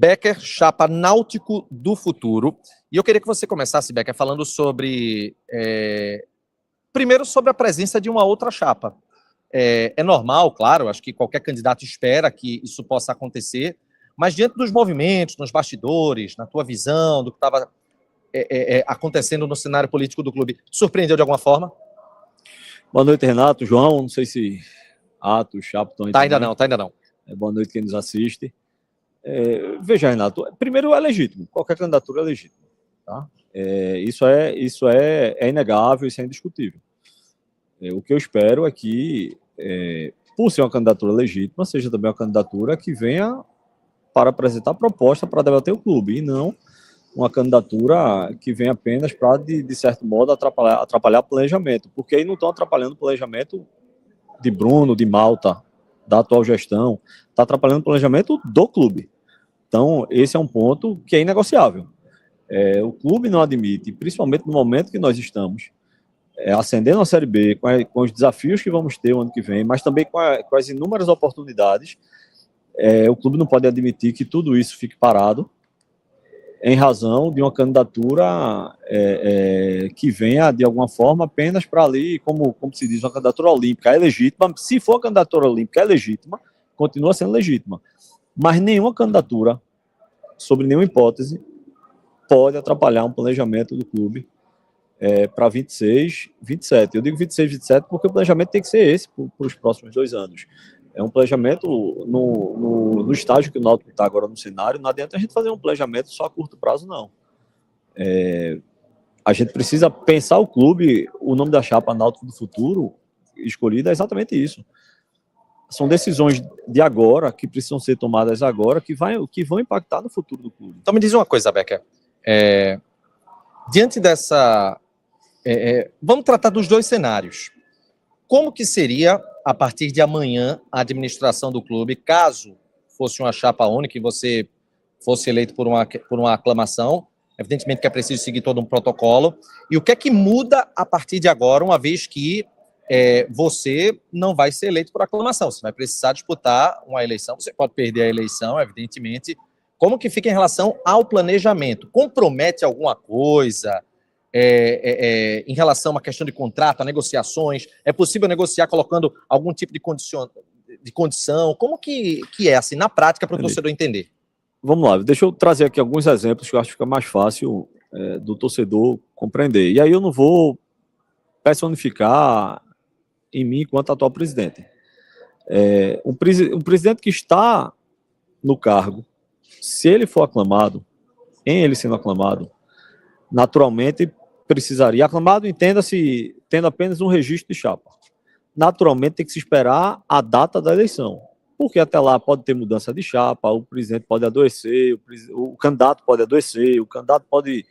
Becker, chapa Náutico do Futuro. E eu queria que você começasse, Becker, falando sobre... primeiro, sobre a presença de uma outra chapa. É normal, claro, acho que qualquer candidato espera que isso possa acontecer, mas diante dos movimentos, nos bastidores, na tua visão, do que estava acontecendo no cenário político do clube, surpreendeu de alguma forma? Boa noite, Renato, João, não sei se Atos, Chapa estão aí também. Tá ainda não. Boa noite quem nos assiste. Veja, Renato, primeiro é legítimo, qualquer candidatura é legítima. Tá? Isso é inegável, isso é indiscutível. O que eu espero é que, por ser uma candidatura legítima, seja também uma candidatura que venha para apresentar proposta para debater o clube, e não uma candidatura que vem apenas para, de certo modo, atrapalhar o planejamento, porque aí não estão atrapalhando o planejamento de Bruno, de Malta, da atual gestão, está atrapalhando o planejamento do clube. Então, esse é um ponto que é inegociável. O clube não admite, principalmente no momento que nós estamos, ascendendo a Série B, com os desafios que vamos ter o ano que vem, mas também com as inúmeras oportunidades, o clube não pode admitir que tudo isso fique parado em razão de uma candidatura que venha, de alguma forma, apenas para ali, como se diz, uma candidatura olímpica. É legítima. Se for a candidatura olímpica, é legítima, continua sendo legítima. Mas nenhuma candidatura, sob nenhuma hipótese, pode atrapalhar um planejamento do clube para 26, 27. Eu digo 26, 27 porque o planejamento tem que ser esse para os próximos 2 anos. É um planejamento no estágio que o Náutico está agora no cenário. Não adianta a gente fazer um planejamento só a curto prazo, não. A gente precisa pensar o clube. O nome da chapa Náutico do Futuro escolhida é exatamente isso. São decisões de agora, que precisam ser tomadas agora, que vão impactar no futuro do clube. Então me diz uma coisa, Becker. Diante dessa... vamos tratar dos 2 cenários. Como que seria, a partir de amanhã, a administração do clube, caso fosse uma chapa única e você fosse eleito por uma aclamação? Evidentemente que é preciso seguir todo um protocolo. E o que é que muda a partir de agora, uma vez que você não vai ser eleito por aclamação? Você vai precisar disputar uma eleição, você pode perder a eleição, evidentemente. Como que fica em relação ao planejamento? Compromete alguma coisa? Em relação a uma questão de contrato, a negociações, é possível negociar colocando algum tipo de condição? Como que é, assim, na prática, para o torcedor entender? Vamos lá, deixa eu trazer aqui alguns exemplos que eu acho que fica mais fácil do torcedor compreender. E aí eu não vou personificar em mim enquanto atual presidente. Um presidente que está no cargo, se ele for aclamado, em ele sendo aclamado, naturalmente precisaria, aclamado, entenda-se, tendo apenas um registro de chapa. Naturalmente tem que se esperar a data da eleição, porque até lá pode ter mudança de chapa, o presidente pode adoecer, o candidato pode adoecer, o candidato pode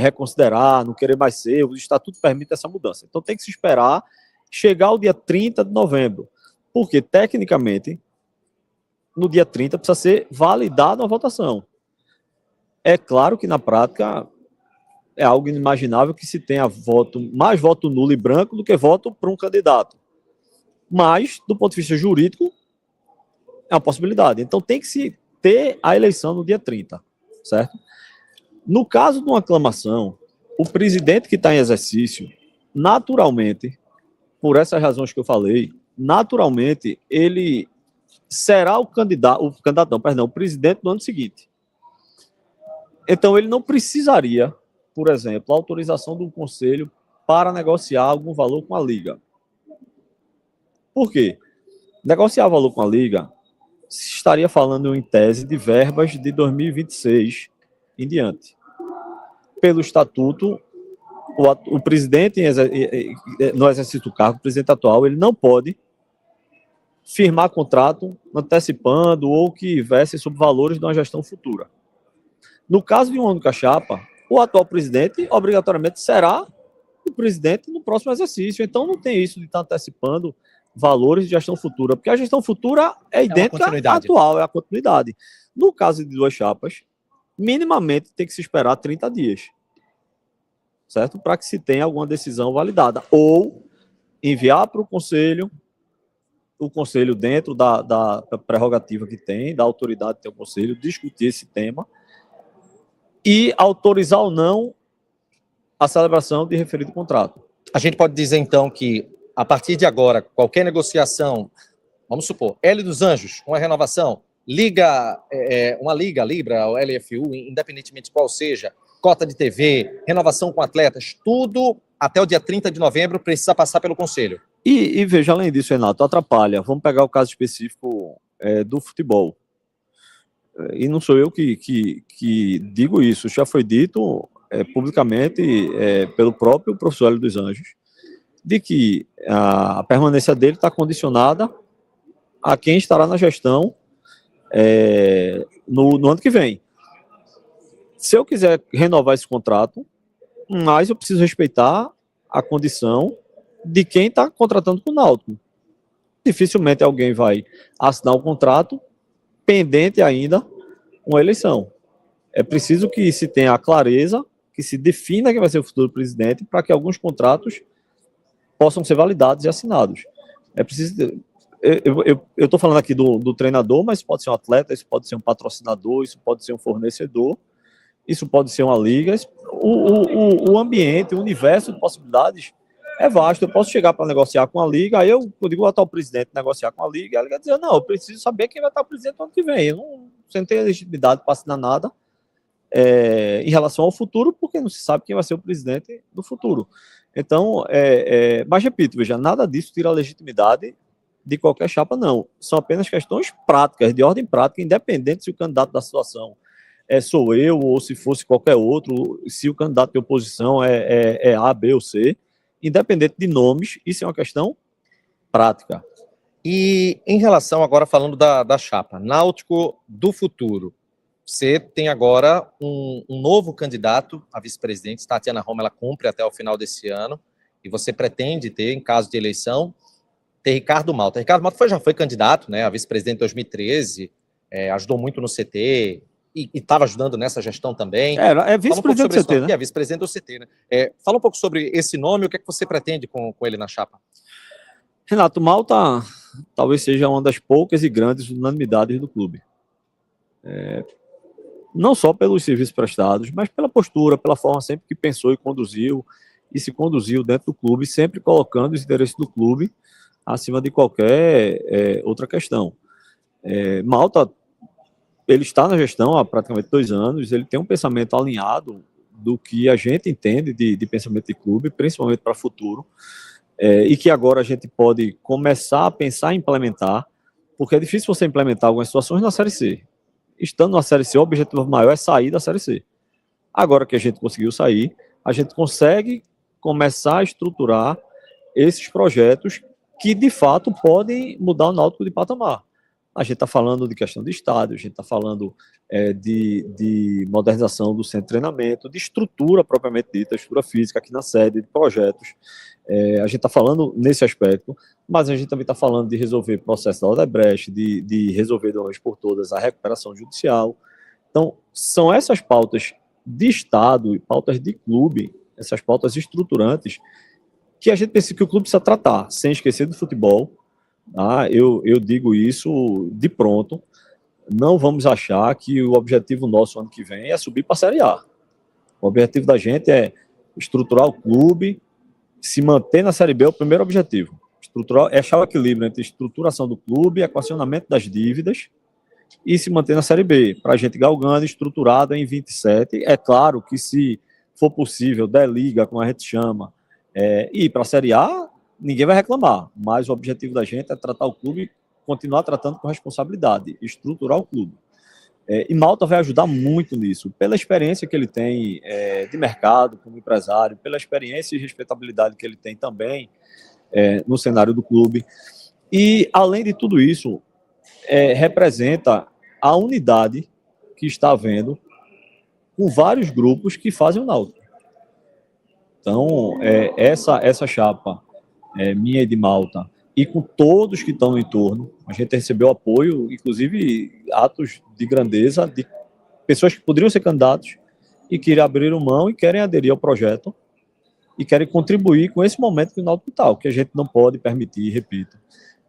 reconsiderar, não querer mais ser, o estatuto permite essa mudança. Então tem que se esperar chegar ao dia 30 de novembro, porque tecnicamente no dia 30 precisa ser validada uma votação. É claro que na prática é algo inimaginável que se tenha mais voto nulo e branco do que voto para um candidato. Mas, do ponto de vista jurídico, é uma possibilidade. Então tem que se ter a eleição no dia 30, certo? No caso de uma aclamação, o presidente que está em exercício, naturalmente, por essas razões que eu falei, naturalmente ele será o presidente do ano seguinte. Então ele não precisaria, por exemplo, a autorização do conselho para negociar algum valor com a Liga. Por quê? Negociar valor com a Liga se estaria falando em tese de verbas de 2026 em diante. Pelo estatuto, o presidente no exercício do cargo, o presidente atual, ele não pode firmar contrato antecipando ou que verse sobre valores de uma gestão futura. No caso de uma única chapa, o atual presidente obrigatoriamente será o presidente no próximo exercício. Então não tem isso de estar antecipando valores de gestão futura, porque a gestão futura é idêntica à atual, é a continuidade. No caso de 2 chapas, minimamente tem que se esperar 30 dias, certo? Para que se tenha alguma decisão validada. Ou enviar para o conselho o conselho, dentro da prerrogativa que tem, da autoridade que tem o conselho, discutir esse tema e autorizar ou não a celebração de referido contrato. A gente pode dizer, então, que a partir de agora, qualquer negociação, vamos supor, Hélio dos Anjos, uma renovação, uma liga, Libra, ou LFU, independentemente de qual seja, cota de TV, renovação com atletas, tudo até o dia 30 de novembro precisa passar pelo Conselho. E veja, além disso, Renato, atrapalha. Vamos pegar o caso específico do futebol. E não sou eu que digo isso, já foi dito publicamente pelo próprio professor Hélio dos Anjos, de que a permanência dele está condicionada a quem estará na gestão no ano que vem. Se eu quiser renovar esse contrato, mas eu preciso respeitar a condição de quem está contratando com o Náutico. Dificilmente alguém vai assinar o contrato pendente ainda uma eleição. É preciso que se tenha a clareza, que se defina quem vai ser o futuro presidente, para que alguns contratos possam ser validados e assinados. É preciso. Eu estou falando aqui do treinador, mas pode ser um atleta, isso pode ser um patrocinador, isso pode ser um fornecedor, isso pode ser uma liga. O ambiente, o universo de possibilidades é vasto. Eu posso chegar para negociar com a liga, aí eu digo ao presidente negociar com a liga, e a liga dizer, não, eu preciso saber quem vai estar o presidente no ano que vem. Você não tem legitimidade para assinar nada em relação ao futuro, porque não se sabe quem vai ser o presidente no futuro. Então, mas repito, veja, nada disso tira a legitimidade de qualquer chapa, não. São apenas questões práticas, de ordem prática, independente se o candidato da situação sou eu, ou se fosse qualquer outro, se o candidato de oposição é A, B ou C, independente de nomes, isso é uma questão prática. E em relação, agora falando da chapa, Náutico do futuro, você tem agora um novo candidato a vice-presidente, Tatiana Roma, ela cumpre até o final desse ano, e você pretende ter, em caso de eleição, ter Ricardo Malta. Ricardo Malta já foi candidato, né, a vice-presidente em 2013, ajudou muito no CT, e estava ajudando nessa gestão também. É vice-presidente do CT, né? É vice-presidente do CT, né? Fala um pouco sobre esse nome, o que é que você pretende com ele na chapa? Renato, Malta talvez seja uma das poucas e grandes unanimidades do clube. Não só pelos serviços prestados, mas pela postura, pela forma sempre que pensou e se conduziu dentro do clube, sempre colocando os interesses do clube acima de qualquer outra questão. Malta, ele está na gestão há praticamente 2 anos, ele tem um pensamento alinhado do que a gente entende de pensamento de clube, principalmente para o futuro, e que agora a gente pode começar a pensar em implementar, porque é difícil você implementar algumas situações na Série C. Estando na Série C, o objetivo maior é sair da Série C. Agora que a gente conseguiu sair, a gente consegue começar a estruturar esses projetos que, de fato, podem mudar o Náutico de patamar. A gente está falando de questão de estádio, a gente está falando de modernização do centro de treinamento, de estrutura propriamente dita, estrutura física aqui na sede, de projetos. A gente está falando nesse aspecto, mas a gente também está falando de resolver processo da Odebrecht, de resolver de uma vez por todas a recuperação judicial. Então, são essas pautas de Estado e pautas de clube, essas pautas estruturantes, que a gente pensa que o clube precisa tratar, sem esquecer do futebol. Eu digo isso de pronto. Não vamos achar que o objetivo nosso ano que vem é subir para a Série A. O objetivo da gente é estruturar o clube, se manter na Série B é o primeiro objetivo. Achar o equilíbrio entre estruturação do clube, equacionamento das dívidas e se manter na Série B, para a gente galgando, estruturado em 27. É claro que se for possível, der liga, como a gente chama, ir para a Série A, ninguém vai reclamar, mas o objetivo da gente é tratar o clube, continuar tratando com responsabilidade, estruturar o clube. E Malta vai ajudar muito nisso, pela experiência que ele tem de mercado como empresário, pela experiência e respeitabilidade que ele tem também no cenário do clube. E, além de tudo isso, representa a unidade que está havendo com vários grupos que fazem o Náutico. Então, essa chapa minha e de Malta, e com todos que estão no entorno, a gente recebeu apoio, inclusive atos de grandeza, de pessoas que poderiam ser candidatos e que abriram mão e querem aderir ao projeto e querem contribuir com esse momento que o Náutico está, o que a gente não pode permitir, repito,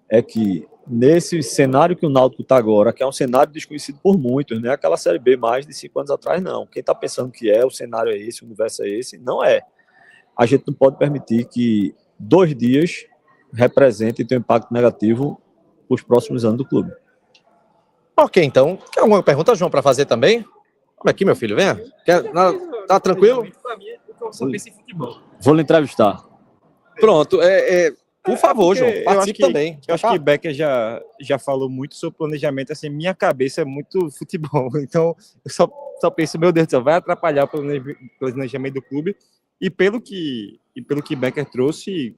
é que nesse cenário que o Náutico está agora, que é um cenário desconhecido por muitos, não é aquela Série B mais de 5 anos atrás, não. Quem está pensando que o cenário é esse, o universo é esse, não é. A gente não pode permitir que 2 dias representem e tenham impacto negativo para os próximos anos do clube. Ok, então, quer alguma pergunta, João, para fazer também? Vamos aqui, meu filho, venha. Tá tranquilo? Vou lhe entrevistar. Pronto, por favor, João, participe também. Eu acho que Becker já falou muito sobre planejamento, assim, minha cabeça é muito futebol, então eu só penso, meu Deus do céu, vai atrapalhar o planejamento do clube, e pelo que Becker trouxe,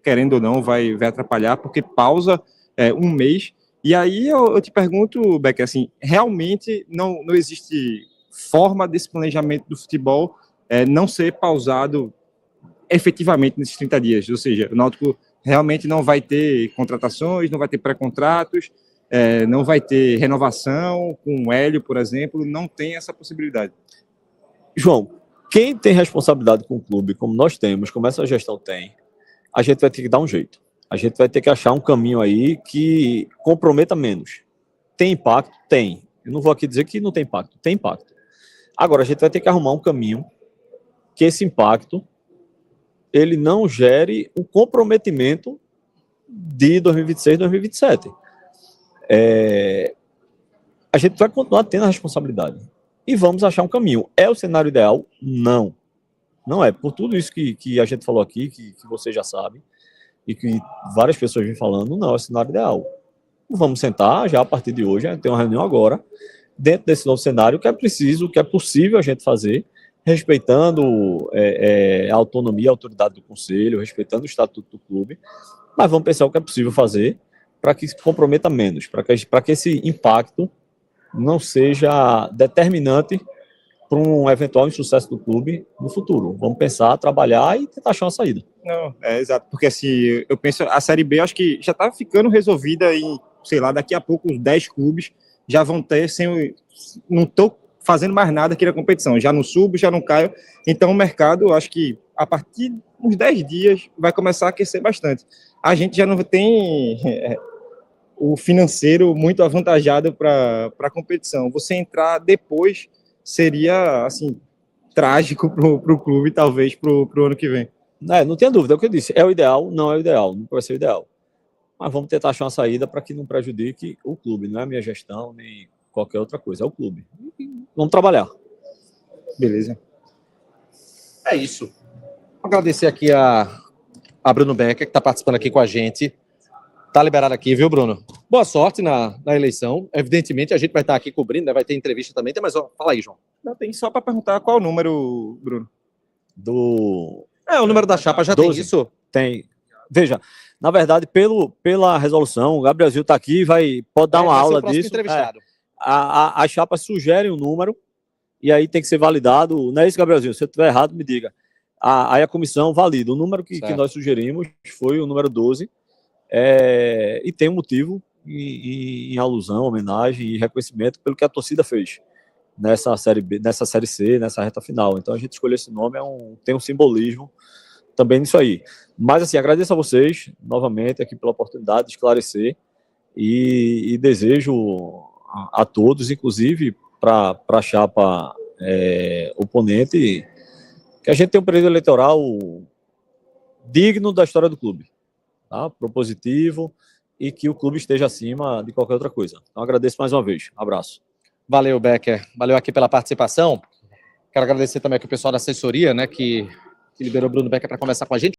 querendo ou não, vai atrapalhar, porque pausa um mês, e aí eu te pergunto, Becker, assim, realmente não existe forma desse planejamento do futebol não ser pausado efetivamente nesses 30 dias, ou seja, o Náutico realmente não vai ter contratações, não vai ter pré-contratos, não vai ter renovação com o Hélio, por exemplo, não tem essa possibilidade. João, quem tem responsabilidade com o clube, como nós temos, como essa gestão tem, a gente vai ter que dar um jeito. A gente vai ter que achar um caminho aí que comprometa menos. Tem impacto? Tem. Eu não vou aqui dizer que não tem impacto. Tem impacto. Agora, a gente vai ter que arrumar um caminho que esse impacto ele não gere um comprometimento de 2026, 2027. A gente vai continuar tendo a responsabilidade. E vamos achar um caminho. É o cenário ideal? Não. Não é. Por tudo isso que a gente falou aqui, que você já sabe, e que várias pessoas vêm falando, não é o cenário ideal. Vamos sentar já a partir de hoje, tem uma reunião agora, dentro desse novo cenário, que é preciso, que é possível a gente fazer, respeitando a autonomia, a autoridade do conselho, respeitando o estatuto do clube, mas vamos pensar o que é possível fazer para que se comprometa menos, para que esse impacto não seja determinante para um eventual insucesso do clube no futuro. Vamos pensar, trabalhar e tentar achar uma saída. Não, exato, porque assim, eu penso, a Série B, acho que já está ficando resolvida em, sei lá, daqui a pouco uns 10 clubes já vão ter, não estou fazendo mais nada aqui na competição, já não subo, já não caio, então o mercado, acho que a partir de uns 10 dias vai começar a aquecer bastante. A gente já não tem o financeiro muito avantajado para a competição, você entrar depois seria, assim, trágico para o clube, talvez, para o ano que vem. Não tenha dúvida, é o que eu disse, é o ideal, não é o ideal, nunca vai ser o ideal, mas vamos tentar achar uma saída para que não prejudique o clube, não é a minha gestão, nem qualquer outra coisa, é o clube. Vamos trabalhar. Beleza. É isso. Vou agradecer aqui a Bruno Becker, que está participando aqui com a gente. Tá liberado aqui, viu, Bruno? Boa sorte na eleição. Evidentemente, a gente vai estar aqui cobrindo, né? Vai ter entrevista também. Tem mais uma. Fala aí, João. Não, tem só para perguntar qual o número, Bruno? O número da chapa já 12. tem isso? Tem. Veja, na verdade, pela resolução, o Gabriel está aqui, pode dar uma aula disso. As chapas sugerem o número e aí tem que ser validado. Não é isso, Gabrielzinho? Se eu estiver errado, me diga. Aí a comissão valida. O número que nós sugerimos foi o número 12 e tem um motivo em alusão, homenagem e reconhecimento pelo que a torcida fez nessa Série B, nessa Série C, nessa reta final. Então a gente escolheu esse nome, tem um simbolismo também nisso aí. Mas assim, agradeço a vocês novamente aqui pela oportunidade de esclarecer e desejo a todos, inclusive para a chapa oponente, que a gente tenha um período eleitoral digno da história do clube, tá? Propositivo e que o clube esteja acima de qualquer outra coisa. Então agradeço mais uma vez. Abraço. Valeu, Becker. Valeu aqui pela participação. Quero agradecer também aqui o pessoal da assessoria, né, que liberou o Bruno Becker para conversar com a gente.